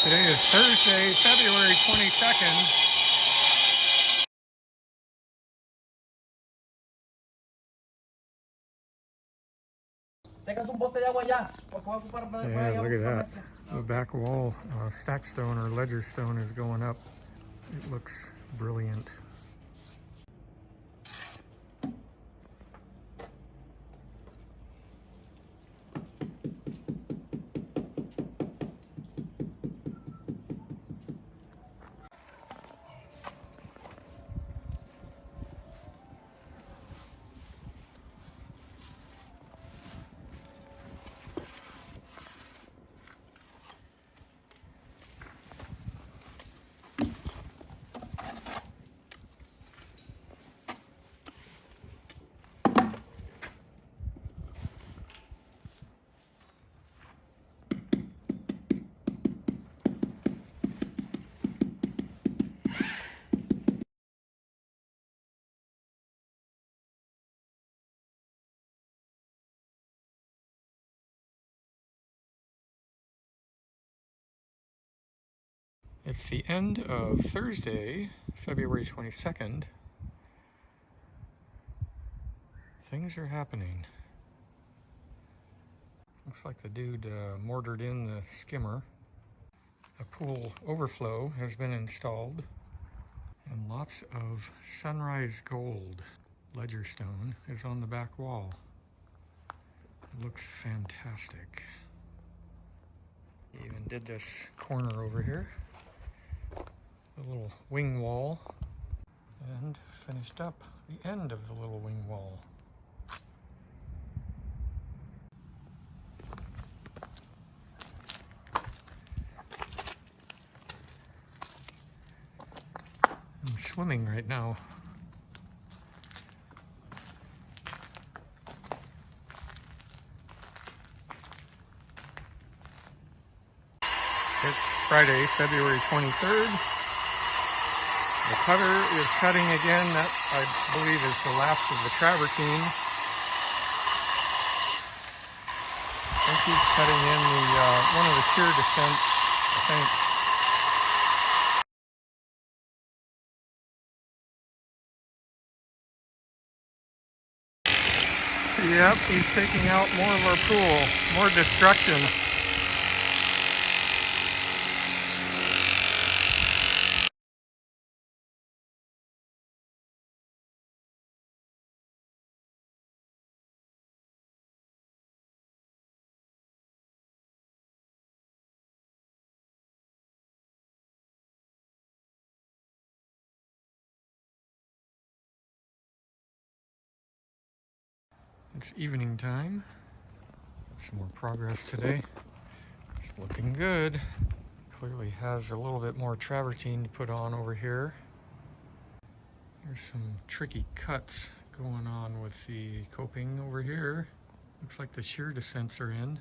Today is Thursday, February 22nd. Tengas un bote de agua ya, porque voy a ocupar. Yeah, look at that. The back wall, stack stone or ledger stone is going up. It looks brilliant. It's the end of Thursday, February 22nd. Things are happening. Looks like the dude mortared in the skimmer. A pool overflow has been installed. And lots of sunrise gold ledger stone is on the back wall. It looks fantastic. He even did this corner over here. The little wing wall, and finished up the end of the little wing wall. I'm swimming right now. It's Friday, February 23rd. The cutter is cutting again. That, I believe, is the last of the travertine. I think he's cutting in the one of the shear descents, I think. Yep, he's taking out more of our pool, more destruction. It's evening time. Some more progress today. It's looking good. Clearly has a little bit more travertine to put on over here. There's some tricky cuts going on with the coping over here. Looks like the shear descents are in.